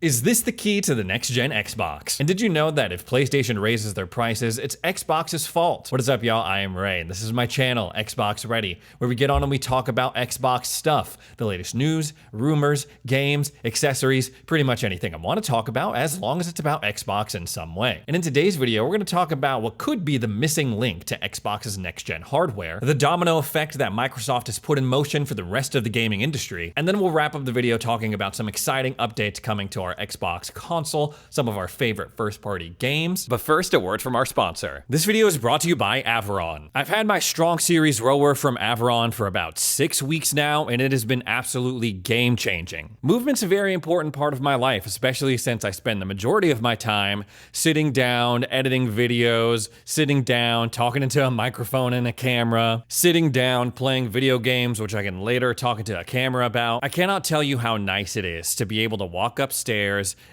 Is this the key to the next-gen Xbox? And did you know that if PlayStation raises their prices, it's Xbox's fault? What is up, y'all? I am Ray, and this is my channel, Xbox Ready, where we get on and we talk about Xbox stuff. The latest news, rumors, games, accessories, pretty much anything I want to talk about, as long as it's about Xbox in some way. And in today's video, we're going to talk about what could be the missing link to Xbox's next-gen hardware, the domino effect that Microsoft has put in motion for the rest of the gaming industry, and then we'll wrap up the video talking about some exciting updates coming to our Xbox console, some of our favorite first-party games. But first, a word from our sponsor. This video is brought to you by Avowed. I've had my Strong Series rower from Avowed for about 6 weeks now, and it has been absolutely game-changing. Movement's a very important part of my life, especially since I spend the majority of my time sitting down, editing videos, sitting down, talking into a microphone and a camera, sitting down, playing video games, which I can later talk into a camera about. I cannot tell you how nice it is to be able to walk upstairs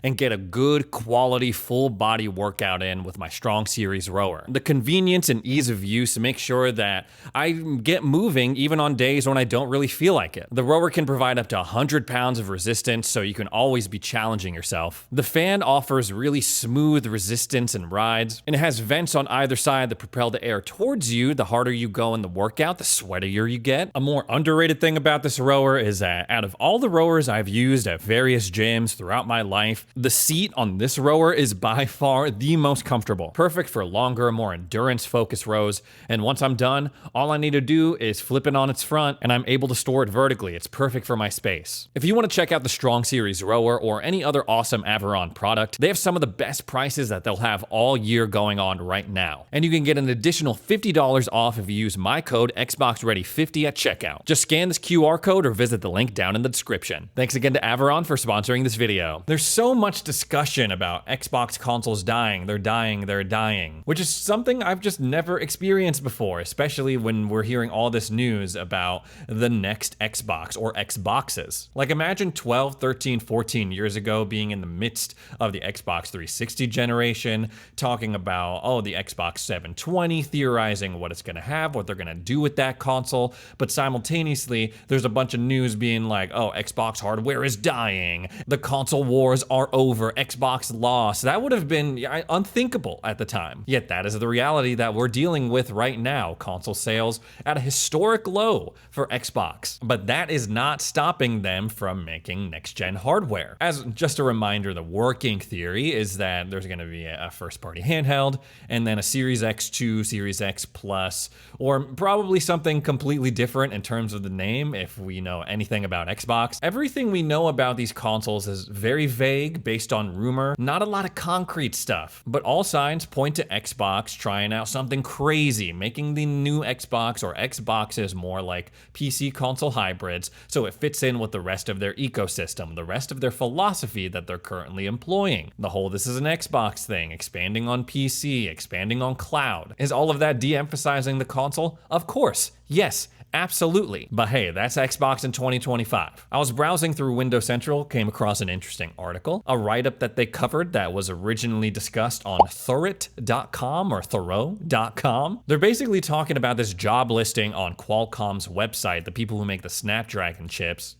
and get a good quality full body workout in with my Strong Series rower. The convenience and ease of use make sure that I get moving even on days when I don't really feel like it. The rower can provide up to 100 pounds of resistance, so you can always be challenging yourself. The fan offers really smooth resistance and rides, and it has vents on either side that propel the air towards you. The harder you go in the workout, the sweatier you get. A more underrated thing about this rower is that out of all the rowers I've used at various gyms throughout my life, the seat on this rower is by far the most comfortable. Perfect for longer, more endurance-focused rows, and once I'm done, all I need to do is flip it on its front, and I'm able to store it vertically. It's perfect for my space. If you want to check out the Strong Series rower or any other awesome Avowed product, they have some of the best prices that they'll have all year going on right now. And you can get an additional $50 off if you use my code XboxReady50 at checkout. Just scan this QR code or visit the link down in the description. Thanks again to Avowed for sponsoring this video. There's so much discussion about Xbox consoles dying, they're dying, which is something I've just never experienced before, especially when we're hearing all this news about the next Xbox or Xboxes. Like, imagine 12, 13, 14 years ago being in the midst of the Xbox 360 generation, talking about, oh, the Xbox 720, theorizing what it's gonna have, what they're gonna do with that console, but simultaneously, there's a bunch of news being like, oh, Xbox hardware is dying, the console wars are over, Xbox lost. That would have been unthinkable at the time. Yet that is the reality that we're dealing with right now. Console sales at a historic low for Xbox. But that is not stopping them from making next-gen hardware. As just a reminder, the working theory is that there's going to be a first-party handheld, and then a Series X2, Series X Plus, or probably something completely different in terms of the name if we know anything about Xbox. Everything we know about these consoles is very vague based on rumor, not a lot of concrete stuff, but all signs point to Xbox trying out something crazy, making the new Xbox or Xboxes more like PC console hybrids, so it fits in with the rest of their ecosystem, the rest of their philosophy that they're currently employing. The whole this is an Xbox thing, expanding on PC, expanding on cloud. Is all of that de-emphasizing the console? Of course, yes. Absolutely. But hey, that's Xbox in 2025. I was browsing through Windows Central, came across an interesting article, a write-up that they covered that was originally discussed on Thorit.com or Thoreau.com. They're basically talking about this job listing on Qualcomm's website, the people who make the Snapdragon chips.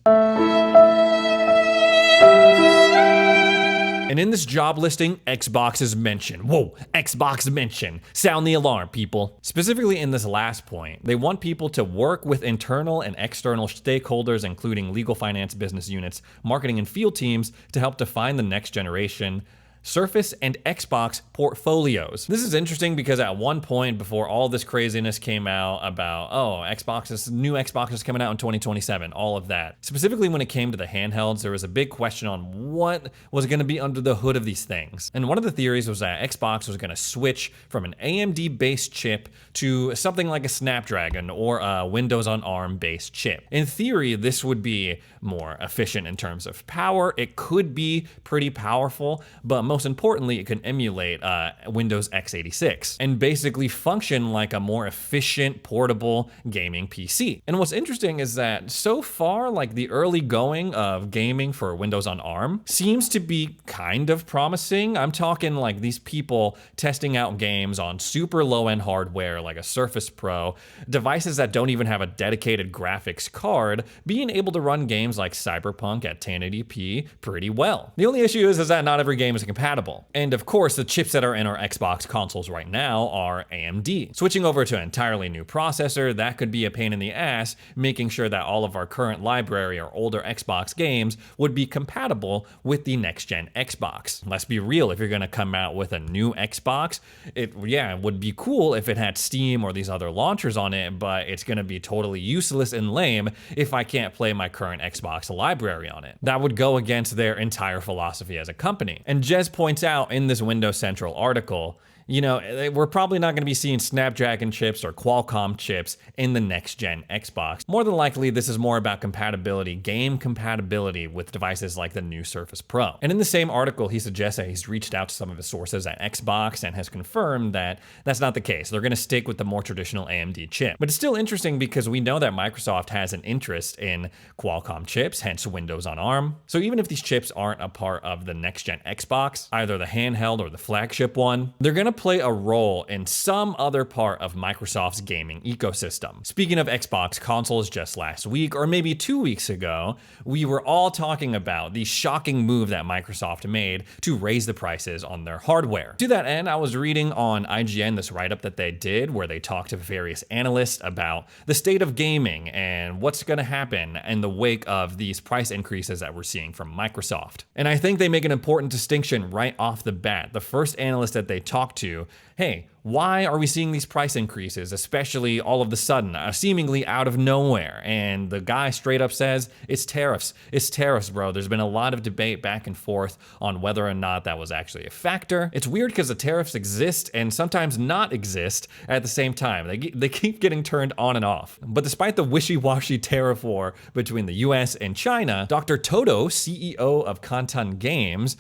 And in this job listing, Xbox is mentioned. Whoa, Xbox mentioned. Sound the alarm, people. Specifically in this last point, they want people to work with internal and external stakeholders, including legal, finance, business units, marketing, and field teams to help define the next generation Surface and Xbox portfolios. This is interesting because at one point before all this craziness came out about, oh, new Xbox is coming out in 2027, all of that. Specifically when it came to the handhelds, there was a big question on what was gonna be under the hood of these things. And one of the theories was that Xbox was gonna switch from an AMD-based chip to something like a Snapdragon or a Windows on ARM-based chip. In theory, this would be more efficient in terms of power. It could be pretty powerful, but most most importantly, it can emulate Windows x86 and basically function like a more efficient portable gaming PC. And what's interesting is that so far, like the early going of gaming for Windows on ARM seems to be kind of promising. I'm talking like these people testing out games on super low-end hardware like a Surface Pro, devices that don't even have a dedicated graphics card, being able to run games like Cyberpunk at 1080p pretty well. The only issue is that not every game is compatible. And of course, the chips that are in our Xbox consoles right now are AMD. Switching over to an entirely new processor, that could be a pain in the ass, making sure that all of our current library or older Xbox games would be compatible with the next-gen Xbox. Let's be real, if you're gonna come out with a new Xbox, it would be cool if it had Steam or these other launchers on it, but it's gonna be totally useless and lame if I can't play my current Xbox library on it. That would go against their entire philosophy as a company. And Jez points out in this Windows Central article, you know, we're probably not going to be seeing Snapdragon chips or Qualcomm chips in the next-gen Xbox. More than likely, this is more about compatibility, game compatibility with devices like the new Surface Pro. And in the same article, he suggests that he's reached out to some of his sources at Xbox and has confirmed that that's not the case. They're going to stick with the more traditional AMD chip. But it's still interesting because we know that Microsoft has an interest in Qualcomm chips, hence Windows on ARM. So even if these chips aren't a part of the next-gen Xbox, either the handheld or the flagship one, they're going to play a role in some other part of Microsoft's gaming ecosystem. Speaking of Xbox consoles, just last week, or maybe 2 weeks ago, we were all talking about the shocking move that Microsoft made to raise the prices on their hardware. To that end, I was reading on IGN this write-up that they did where they talked to various analysts about the state of gaming and what's going to happen in the wake of these price increases that we're seeing from Microsoft. And I think they make an important distinction right off the bat. The first analyst that they talked to, hey, why are we seeing these price increases, especially all of the sudden, seemingly out of nowhere? And the guy straight up says, it's tariffs. It's tariffs, bro. There's been a lot of debate back and forth on whether or not that was actually a factor. It's weird because the tariffs exist and sometimes not exist at the same time. They keep getting turned on and off. But despite the wishy-washy tariff war between the US and China, Dr. Toto, CEO of Kantan Games,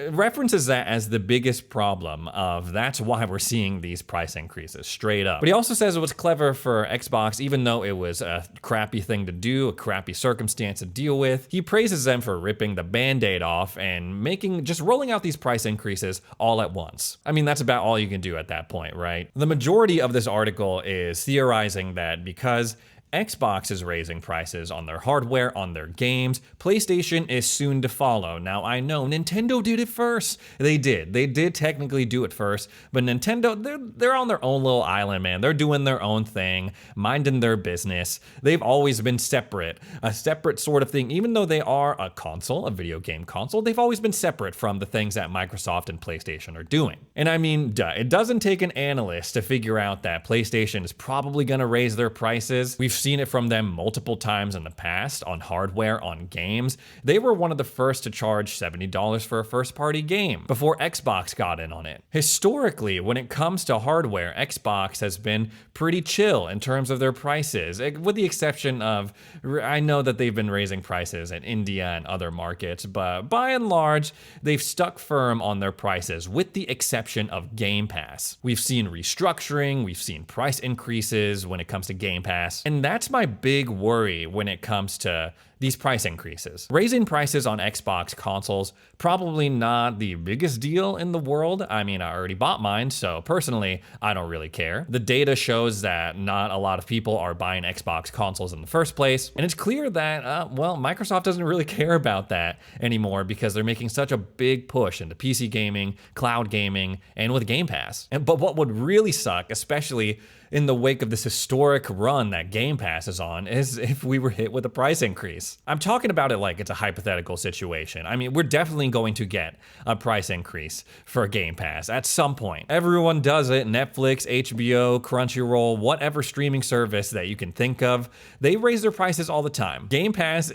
references that as the biggest problem of that's why we're seeing these price increases straight up. But he also says it was clever for Xbox, even though it was a crappy thing to do, a crappy circumstance to deal with. He praises them for ripping the band-aid off and just rolling out these price increases all at once. I mean, that's about all you can do at that point, right? The majority of this article is theorizing that because Xbox is raising prices on their hardware, on their games. PlayStation is soon to follow. Now, I know Nintendo did it first. They did technically do it first, but Nintendo, they're on their own little island, man. They're doing their own thing, minding their business. They've always been separate, a separate sort of thing. Even though they are a console, a video game console, they've always been separate from the things that Microsoft and PlayStation are doing. And I mean, it doesn't take an analyst to figure out that PlayStation is probably gonna raise their prices. We've seen it from them multiple times in the past on hardware, on games. They were one of the first to charge $70 for a first-party game before Xbox got in on it. Historically, when it comes to hardware, Xbox has been pretty chill in terms of their prices, with the exception of, I know that they've been raising prices in India and other markets, but by and large, they've stuck firm on their prices, with the exception of Game Pass. We've seen restructuring, we've seen price increases when it comes to Game Pass, and that's my big worry when it comes to these price increases. Raising prices on Xbox consoles, probably not the biggest deal in the world. I mean, I already bought mine, so personally, I don't really care. The data shows that not a lot of people are buying Xbox consoles in the first place, and it's clear that, well, Microsoft doesn't really care about that anymore because they're making such a big push into PC gaming, cloud gaming, and with Game Pass. But what would really suck, especially in the wake of this historic run that Game Pass is on, is if we were hit with a price increase. I'm talking about it like it's a hypothetical situation. I mean, we're definitely going to get a price increase for Game Pass at some point. Everyone does it. Netflix, HBO, Crunchyroll, whatever streaming service that you can think of, they raise their prices all the time. Game Pass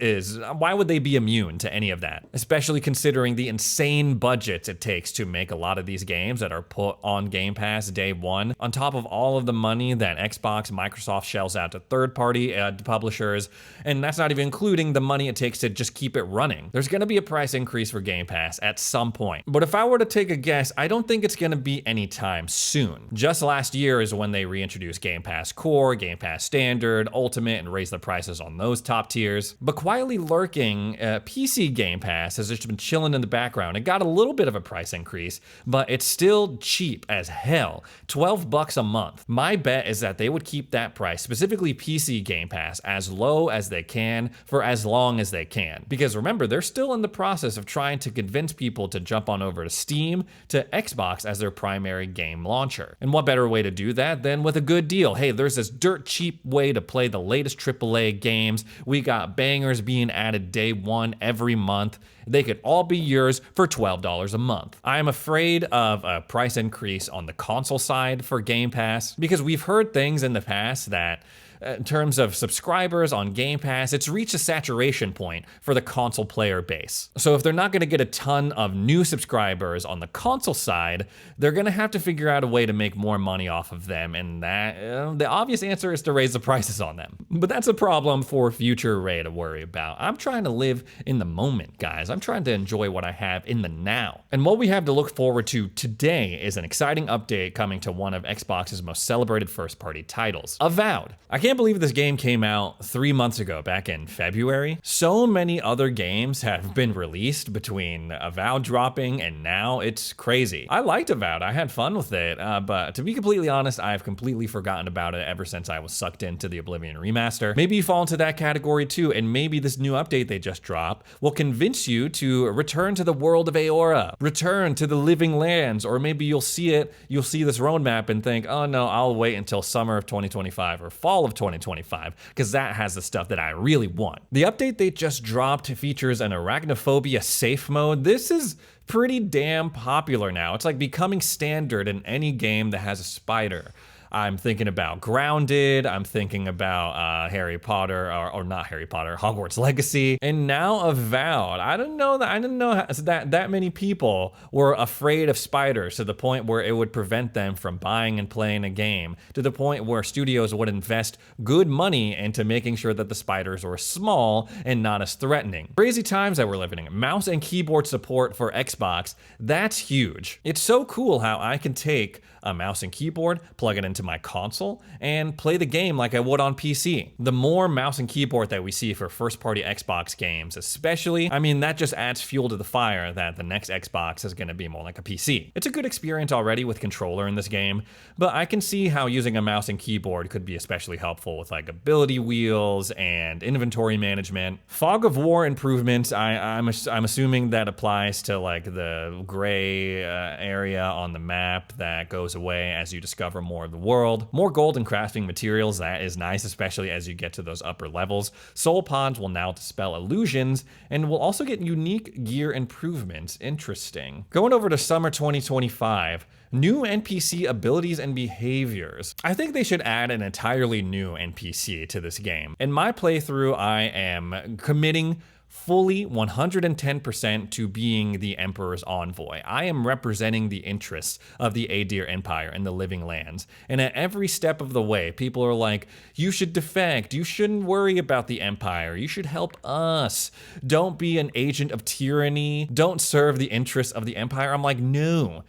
why would they be immune to any of that? Especially considering the insane budgets it takes to make a lot of these games that are put on Game Pass day one, on top of all of the money that Xbox, Microsoft shells out to third-party publishers, and that's not even including spending the money it takes to just keep it running. There's gonna be a price increase for Game Pass at some point. But if I were to take a guess, I don't think it's gonna be anytime soon. Just last year is when they reintroduced Game Pass Core, Game Pass Standard, Ultimate, and raised the prices on those top tiers. But quietly lurking, PC Game Pass has just been chilling in the background. It got a little bit of a price increase, but it's still cheap as hell. $12 a month. My bet is that they would keep that price, specifically PC Game Pass, as low as they can for as long as they can. Because remember, they're still in the process of trying to convince people to jump on over to Steam, to Xbox as their primary game launcher. And what better way to do that than with a good deal? Hey, there's this dirt cheap way to play the latest AAA games. We got bangers being added day one every month. They could all be yours for $12 a month. I am afraid of a price increase on the console side for Game Pass because we've heard things in the past that in terms of subscribers on Game Pass, it's reached a saturation point for the console player base. So if they're not gonna get a ton of new subscribers on the console side, they're gonna have to figure out a way to make more money off of them, and that the obvious answer is to raise the prices on them. But that's a problem for future Ray to worry about. I'm trying to live in the moment, guys. I'm trying to enjoy what I have in the now. And what we have to look forward to today is an exciting update coming to one of Xbox's most celebrated first-party titles, Avowed. I can't believe this game came out 3 months ago, back in February. So many other games have been released between Avowed dropping and now. It's crazy. I liked Avowed. I had fun with it, but to be completely honest, I've completely forgotten about it ever since I was sucked into the Oblivion remaster. Maybe you fall into that category too, and maybe this new update they just dropped will convince you to return to the world of Aora, return to the Living Lands, or maybe you'll see this roadmap and think, oh no, I'll wait until summer of 2025 or fall of 2025, because that has the stuff that I really want. The update they just dropped features an arachnophobia safe mode. This is pretty damn popular now. It's like becoming standard in any game that has a spider. I'm thinking about Grounded, I'm thinking about Harry Potter, or not Harry Potter, Hogwarts Legacy, and now Avowed. I didn't know that many people were afraid of spiders to the point where it would prevent them from buying and playing a game, to the point where studios would invest good money into making sure that the spiders were small and not as threatening. Crazy times that we're living in. Mouse and keyboard support for Xbox, that's huge. It's so cool how I can take a mouse and keyboard, plug it into my console, and play the game like I would on PC. The more mouse and keyboard that we see for first-party Xbox games, especially, I mean, that just adds fuel to the fire that the next Xbox is gonna be more like a PC. It's a good experience already with controller in this game, but I can see how using a mouse and keyboard could be especially helpful with like ability wheels and inventory management. Fog of War improvements, I'm assuming that applies to like the gray area on the map that goes away as you discover more of the world. More gold and crafting materials, that is nice, especially as you get to those upper levels. Soul pods will now dispel illusions, and we'll also get unique gear improvements. Interesting. Going over to summer 2025, new NPC abilities and behaviors. I think they should add an entirely new NPC to this game. In my playthrough, I am committing fully 110% to being the Emperor's envoy. I am representing the interests of the Adir Empire and the Living Lands. And at every step of the way, people are like, you should defect, you shouldn't worry about the Empire, you should help us. Don't be an agent of tyranny, don't serve the interests of the Empire. I'm like, no,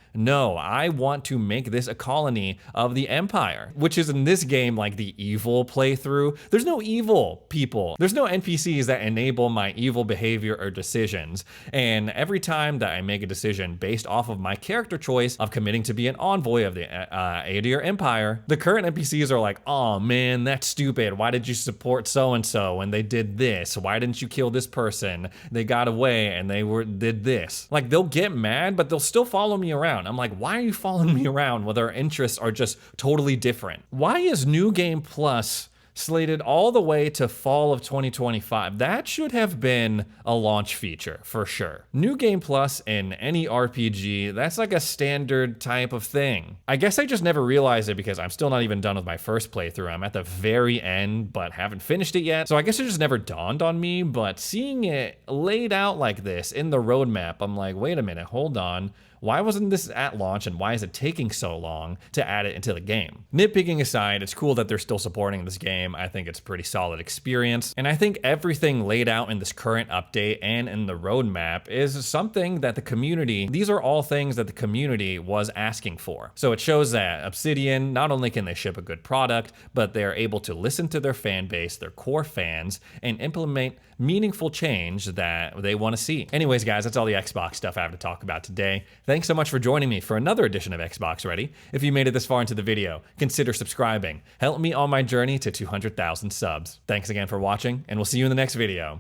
I want to make this a colony of the Empire, which is in this game like the evil playthrough. There's no evil people. There's no NPCs that enable my evil behavior or decisions. And every time that I make a decision based off of my character choice of committing to be an envoy of the Adir Empire, the current NPCs are like, oh man, that's stupid. Why did you support so-and-so when they did this? Why didn't you kill this person? They got away and they did this. Like, they'll get mad, but they'll still follow me around. I'm like, why are you following me around when our interests are just totally different? Why is New Game Plus slated all the way to fall of 2025? That should have been a launch feature for sure. New Game Plus in any RPG, that's like a standard type of thing. I guess I just never realized it because I'm still not even done with my first playthrough. I'm at the very end, but haven't finished it yet. So I guess it just never dawned on me, but seeing it laid out like this in the roadmap, I'm like, wait a minute, hold on. Why wasn't this at launch, and why is it taking so long to add it into the game? Nitpicking aside, it's cool that they're still supporting this game. game, I think it's a pretty solid experience. And I think everything laid out in this current update and in the roadmap is something that the community, these are all things that the community was asking for. So it shows that Obsidian, not only can they ship a good product, but they're able to listen to their fan base, their core fans, and implement meaningful change that they want to see. Anyways, guys, that's all the Xbox stuff I have to talk about today. Thanks so much for joining me for another edition of Xbox Ready. If you made it this far into the video, consider subscribing. Help me on my journey to 200,000 subs. Thanks again for watching, and we'll see you in the next video.